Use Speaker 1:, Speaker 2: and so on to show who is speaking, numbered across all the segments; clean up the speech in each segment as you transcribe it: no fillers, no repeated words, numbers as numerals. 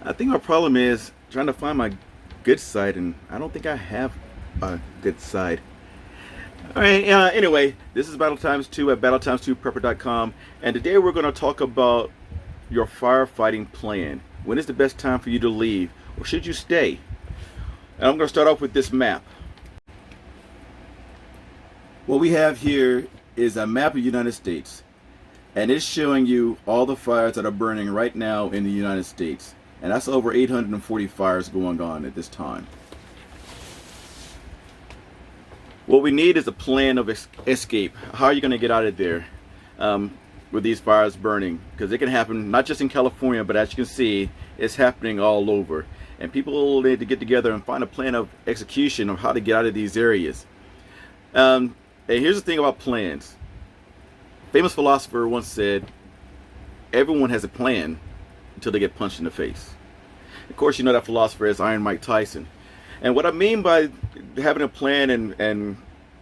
Speaker 1: I think my problem is trying to find my good side, and I don't think I have a good side. All right. Anyway, this is Battle Times 2 at battletimes2prepper.com, and today we're going to talk about your firefighting plan. When is the best time for you to leave, or should you stay? And I'm going to start off with this map. What we have here is a map of the United States, and it's showing you all the fires that are burning right now in the United States. And that's over 840 fires going on at this time. What we need is a plan of escape. How are you going to get out of there with these fires burning? Because it can happen not just in California, but as you can see, it's happening all over. And people need to get together and find a plan of execution of how to get out of these areas. And here's the thing about plans. A famous philosopher once said, everyone has a plan until they get punched in the face. Of course, you know that philosopher is Iron Mike Tyson. And what I mean by having a plan and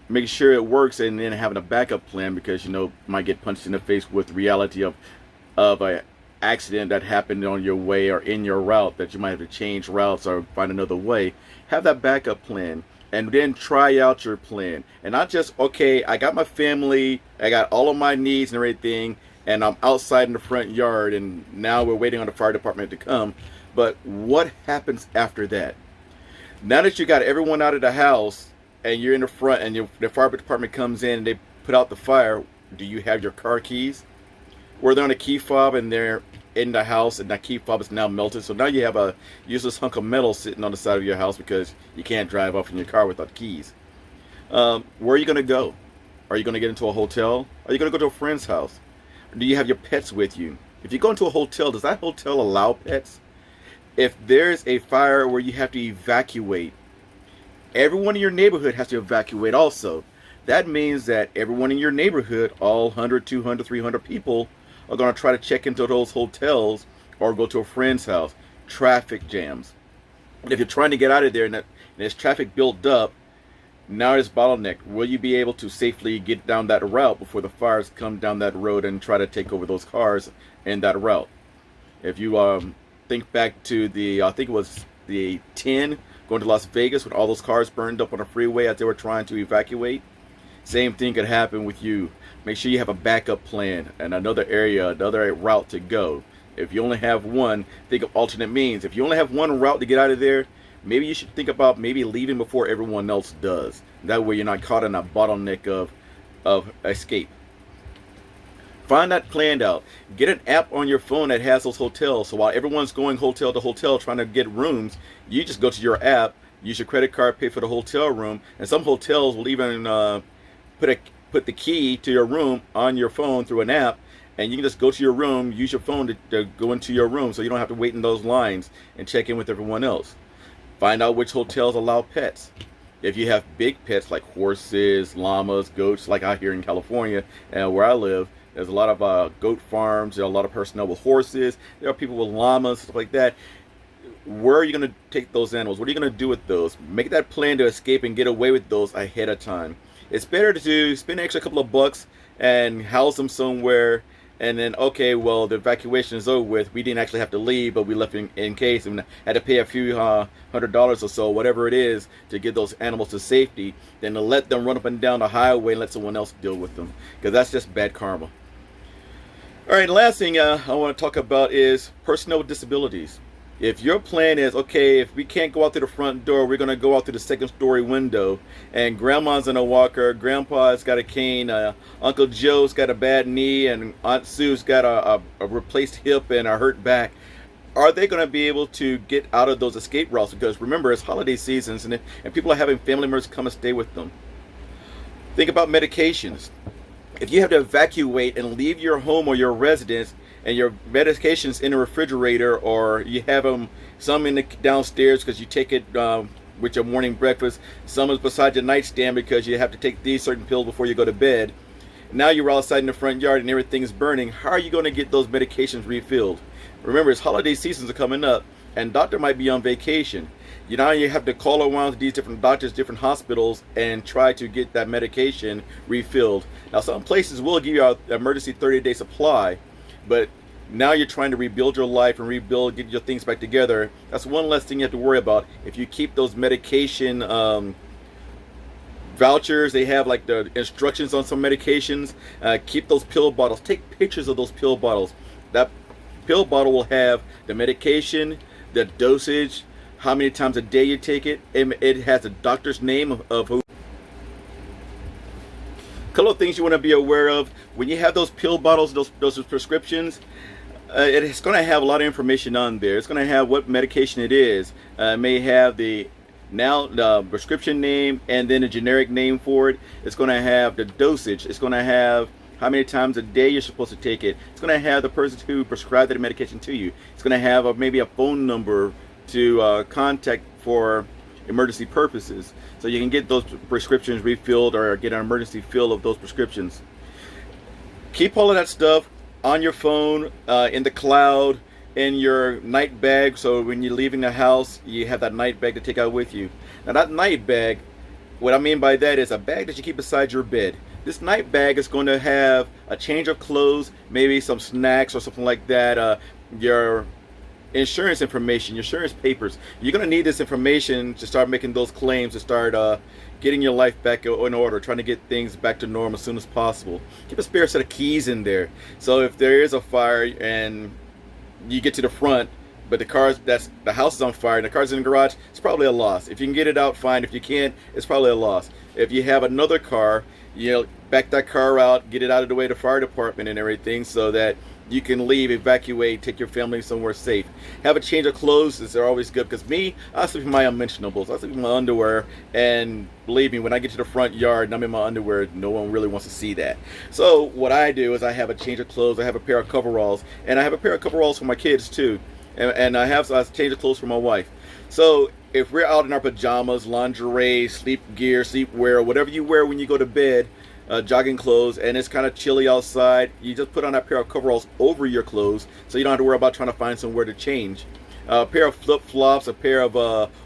Speaker 1: making sure it works, and then having a backup plan, because you might get punched in the face with reality of an accident that happened on your way or in your route, that you might have to change routes or find another way. Have that backup plan, and then try out your plan. And not just, okay, I got my family, I got all of my needs and everything, and I'm outside in the front yard, and now we're waiting on the fire department to come. But what happens after that? Now that you got everyone out of the house, and you're in the front, and the fire department comes in and they put out the fire, do you have your car keys? Or they're on a key fob and they're in the house, and that key fob is now melted. So now you have a useless hunk of metal sitting on the side of your house because you can't drive off in your car without keys. Where are you going to go? Are you going to get into a hotel? Are you going to go to a friend's house? Do you have your pets with you? If you go into a hotel, does that hotel allow pets? If there's a fire where you have to evacuate, everyone in your neighborhood has to evacuate also. That means that everyone in your neighborhood, all 100, 200, 300 people, are going to try to check into those hotels or go to a friend's house. Traffic jams. And if you're trying to get out of there and there's traffic built up, now it's bottlenecked. Will you be able to safely get down that route before the fires come down that road and try to take over those cars in that route? If you think back to I think it was the 10 going to Las Vegas when all those cars burned up on the freeway as they were trying to evacuate. Same thing could happen with you. Make sure you have a backup plan and another route to go. If you only have one, think of alternate means. If you only have one route to get out of there, maybe you should think about maybe leaving before everyone else does. That way you're not caught in a bottleneck of escape. Find that planned out. Get an app on your phone that has those hotels. So while everyone's going hotel to hotel trying to get rooms, you just go to your app, use your credit card, pay for the hotel room. And some hotels will even put the key to your room on your phone through an app. And you can just go to your room, use your phone to go into your room, so you don't have to wait in those lines and check in with everyone else. Find out which hotels allow pets. If you have big pets like horses, llamas, goats, like out here in California and where I live, there's a lot of goat farms. There are a lot of personnel with horses. There are people with llamas, stuff like that. Where are you going to take those animals? What are you going to do with those? Make that plan to escape and get away with those ahead of time. It's better to spend an extra couple of bucks and house them somewhere, and then, okay, well, the evacuation is over with. We didn't actually have to leave, but we left in case and had to pay a few $100 or so, whatever it is, to get those animals to safety, than to let them run up and down the highway and let someone else deal with them, because that's just bad karma. All right, the last thing I want to talk about is personnel with disabilities. If your plan is, okay, if we can't go out through the front door, we're going to go out through the second story window, and grandma's in a walker, grandpa's got a cane, Uncle Joe's got a bad knee, and Aunt Sue's got a replaced hip and a hurt back, are they going to be able to get out of those escape routes? Because remember, it's holiday seasons, and people are having family members come and stay with them. Think about medications. If you have to evacuate and leave your home or your residence, and your medications in the refrigerator, or you have them some in the downstairs because you take it with your morning breakfast, some is beside your nightstand because you have to take these certain pills before you go to bed. Now you're outside in the front yard and everything's burning. How are you going to get those medications refilled? Remember, it's holiday seasons are coming up, and doctor might be on vacation. You have to call around to these different doctors, different hospitals, and try to get that medication refilled. Now, some places will give you an emergency 30-day supply, but Now you're trying to rebuild your life and rebuild, get your things back together. That's one less thing you have to worry about. If you keep those medication vouchers, they have like the instructions on some medications. Keep those pill bottles. Take pictures of those pill bottles. That pill bottle will have the medication, the dosage, how many times a day you take it. It has a doctor's name of who. A couple of things you want to be aware of when you have those pill bottles, those prescriptions. It's going to have a lot of information on there. It's going to have what medication it is. It may have the prescription name and then a generic name for it. It's going to have the dosage. It's going to have how many times a day you're supposed to take it. It's going to have the person who prescribed that medication to you. It's going to have maybe a phone number to contact for emergency purposes, so you can get those prescriptions refilled or get an emergency fill of those prescriptions. Keep all of that stuff on your phone, in the cloud, in your night bag, so when you're leaving the house you have that night bag to take out with you. Now that night bag, what I mean by that is a bag that you keep beside your bed. This night bag is going to have a change of clothes, maybe some snacks or something like that, your insurance information, your insurance papers. You're going to need this information to start making those claims, to start getting your life back in order, trying to get things back to normal as soon as possible. Keep a spare set of keys in there, so if there is a fire and you get to the front, but the house is on fire and the car's in the garage, it's probably a loss. If you can get it out, fine. If you can't, it's probably a loss. If you have another car, back that car out, get it out of the way of the fire department and everything, so that you can leave, evacuate, take your family somewhere safe. Have a change of clothes. They're always good, because I sleep in my unmentionables. I sleep in my underwear, and believe me, when I get to the front yard and I'm in my underwear, no one really wants to see that. So what I do is I have a change of clothes. I have a pair of coveralls, and I have a pair of coveralls for my kids too, and I have a change of clothes for my wife. So if we're out in our pajamas, lingerie, sleep gear, sleepwear, whatever you wear when you go to bed, jogging clothes, and it's kind of chilly outside, you just put on that pair of coveralls over your clothes, so you don't have to worry about trying to find somewhere to change. A pair of flip-flops, a pair of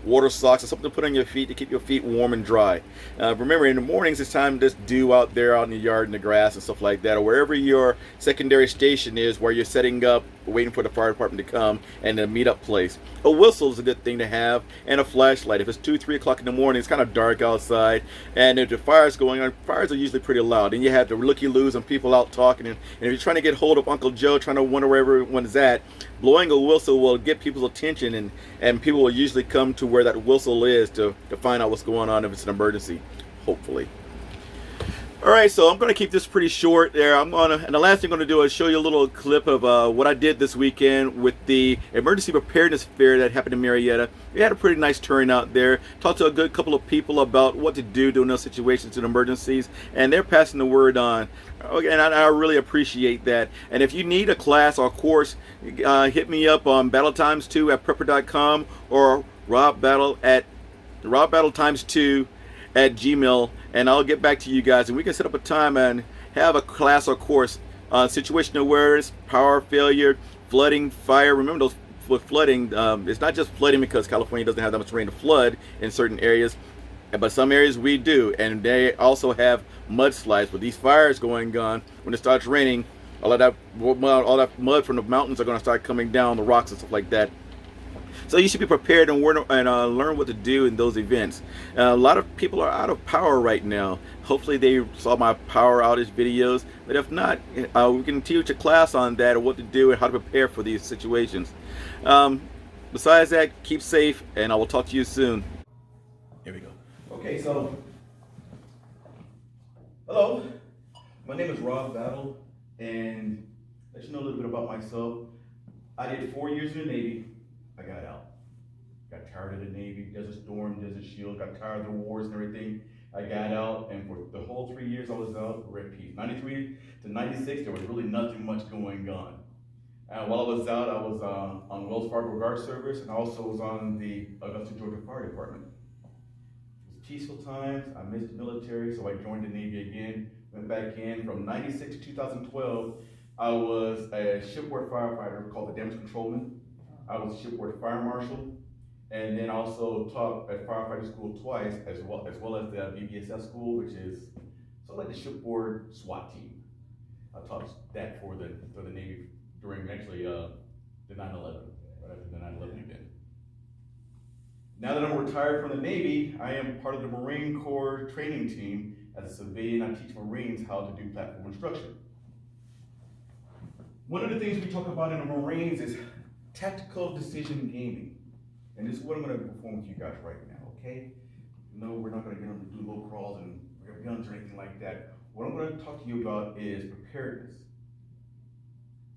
Speaker 1: water socks, or something to put on your feet to keep your feet warm and dry. Remember, in the mornings, it's time to just do out there out in the yard, in the grass and stuff like that, or wherever your secondary station is, where you're setting up, waiting for the fire department to come, and a meet-up place. A whistle is a good thing to have, and a flashlight. If it's 2, 3 o'clock in the morning, it's kind of dark outside, and if the fire's going on, fires are usually pretty loud, and you have the looky-loos and people out talking, and if you're trying to get hold of Uncle Joe, trying to wonder where everyone's at, blowing a whistle will get people's attention, and people will usually come to where that whistle is to find out what's going on if it's an emergency, hopefully. All right, so I'm going to keep this pretty short there. And the last thing I'm going to do is show you a little clip of what I did this weekend with the emergency preparedness fair that happened in Marietta. We had a pretty nice turnout there. Talked to a good couple of people about what to do during those situations and emergencies, and they're passing the word on. And I really appreciate that. And if you need a class or course, hit me up on battletimes2 at prepper.com or robbattletimes2 at Gmail, and I'll get back to you guys, and we can set up a time and have a class or course on situational awareness, power failure, flooding, fire. Remember, those with flooding, it's not just flooding because California doesn't have that much rain to flood in certain areas, but some areas we do, and they also have mudslides. With these fires going on, when it starts raining, all that mud from the mountains are going to start coming down, the rocks and stuff like that. So you should be prepared and learn what to do in those events. A lot of people are out of power right now. Hopefully they saw my power outage videos, but if not, we can teach a class on that, or what to do and how to prepare for these situations. Besides that, keep safe, and I will talk to you soon. Here we go. Okay, so hello, my name is Rob Battle, and let you know a little bit about myself. I did 4 years in the Navy. I got out. Got tired of the Navy, Desert Storm, Desert Shield, got tired of the wars and everything. I got out, and for the whole 3 years I was out, we were at peace. 93 to 96, there was really nothing much going on. While I was out, I was on Wells Fargo Guard Service, and I also was on the Augusta, Georgia Fire Department. It was peaceful times. I missed the military, so I joined the Navy again. Went back in from 96 to 2012. I was a shipboard firefighter called the damage controlman. I was a shipboard fire marshal, and then also taught at firefighter school twice, as well as the BBSF school, which is sort of like the shipboard SWAT team. I taught that for the Navy during actually the 9/11, right after the 9/11 event. Now that I'm retired from the Navy, I am part of the Marine Corps training team. As a civilian, I teach Marines how to do platform instruction. One of the things we talk about in the Marines is tactical decision gaming. And this is what I'm going to perform with you guys right now, okay? No, we're not going to get on to do low crawls and guns or anything like that. What I'm going to talk to you about is preparedness.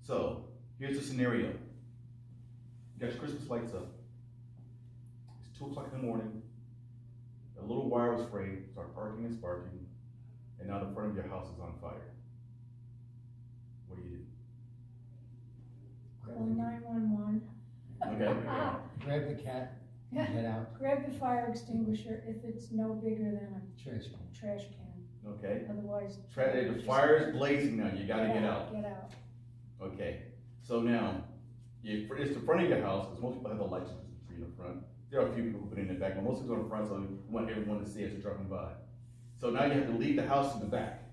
Speaker 1: So, here's the scenario. You got your Christmas lights up. It's 2 o'clock in the morning. A little wire was frayed, start arcing and sparking, and now the front of your house is on fire. What do you do?
Speaker 2: Call 911.
Speaker 1: Okay.
Speaker 3: Grab the cat and get out.
Speaker 2: Grab the fire extinguisher if it's no bigger than
Speaker 3: Trash can.
Speaker 2: a trash can.
Speaker 1: Okay.
Speaker 2: Otherwise.
Speaker 1: The fire is blazing now. You gotta get out.
Speaker 2: Get out.
Speaker 1: Okay. So now, it's the front of your house, because most people have the lights in the front. There are a few people who put it in the back, but most people are in the front, so we want everyone to see as you're driving by. So now you have to leave the house to the back.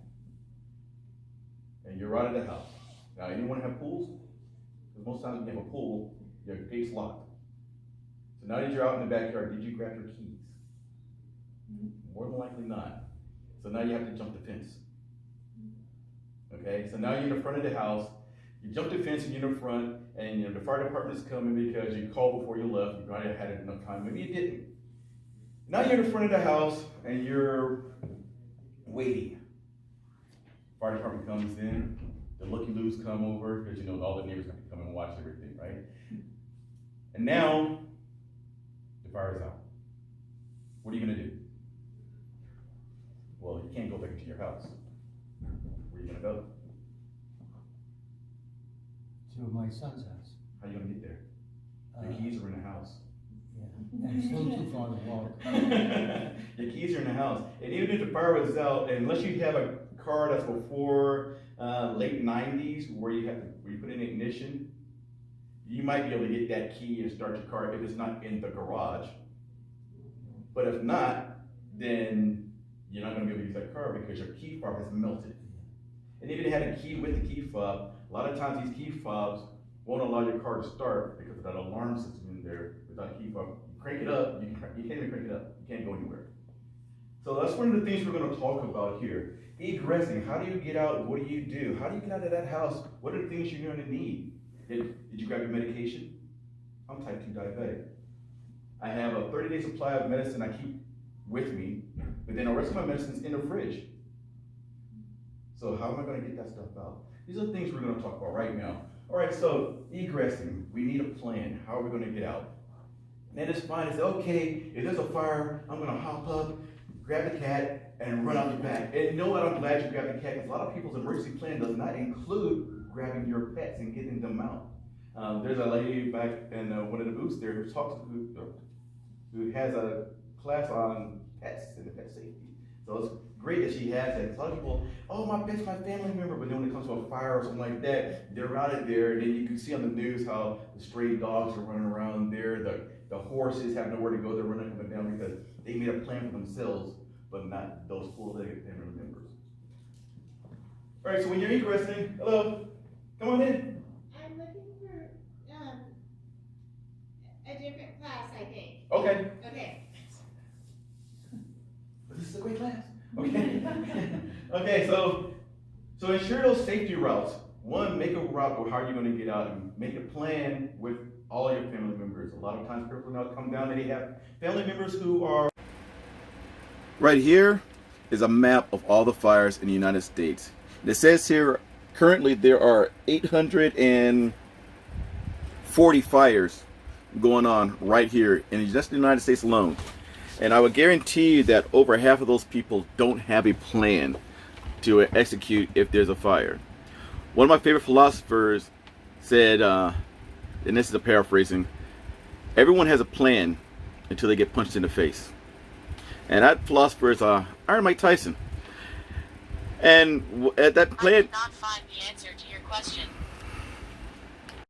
Speaker 1: And you're out of the house. Now, anyone have pools? Because most times when you have a pool, your gate's locked. So now that you're out in the backyard, did you grab your keys? More than likely not. So now you have to jump the fence. Okay, so now you're in the front of the house, you jump the fence and you're in the front, and the fire department is coming because you called before you left, you might have had enough time, maybe you didn't. Now you're in the front of the house and you're waiting. Fire department comes in, the looky-loos come over, because you know all the neighbors have to come and watch everything, right? And now, the fire is out. What are you gonna do? Well, you can't go back into your house. Where are you gonna go?
Speaker 3: To my son's house.
Speaker 1: How are you gonna get there? The keys are in the house.
Speaker 3: Yeah, and it's a little too far to walk.
Speaker 1: Your keys are in the house. And even if the fire was out, unless you have a car that's before late 90s where you put in ignition, you might be able to get that key and start your car if it's not in the garage. But if not, then you're not gonna be able to use that car because your key fob has melted. And even if you had a key with the key fob, a lot of times these key fobs won't allow your car to start because of that alarm system in there without a key fob. You crank it up, you can't even crank it up. You can't go anywhere. So that's one of the things we're going to talk about here. Egressing. How do you get out? What do you do? How do you get out of that house? What are the things you're going to need? Did you grab your medication? I'm type 2 diabetic. I have a 30-day supply of medicine I keep with me, but then the rest of my medicine's in the fridge. So how am I going to get that stuff out? These are the things we're going to talk about right now. All right, so egressing. We need a plan. How are we going to get out? And it's fine. It's okay. If there's a fire, I'm going to hop up, grab the cat, and run out the back. And you know what? I'm glad you grabbed the cat, because a lot of people's emergency plan does not include grabbing your pets and getting them out. There's a lady back in one of the booths there who has a class on pets and pet safety. So it's great that she has that. A lot of people, oh, my pet's my family member, but then when it comes to a fire or something like that, they're out of there. And then you can see on the news how the stray dogs are running around there. The horses have nowhere to go. They're running up and down because they made a plan for themselves, but not those full-legged family members. All right, so when you're egressing, hello, come on in.
Speaker 4: I'm looking for a different class, I think.
Speaker 1: Okay.
Speaker 4: Okay.
Speaker 1: But this is a great class. Okay. Okay, so ensure those safety routes. One, make a route or how you're going to get out, and make a plan with all your family members. A lot of times people now come down and they have family members who are... Right here is a map of all the fires in the United States. It says here currently there are 840 fires going on right here in just the United States alone. And I would guarantee you that over half of those people don't have a plan to execute if there's a fire. One of my favorite philosophers said, and this is a paraphrasing, everyone has a plan until they get punched in the face. And that philosopher is Iron Mike Tyson. And at that plan...
Speaker 5: I did not find the answer to your question.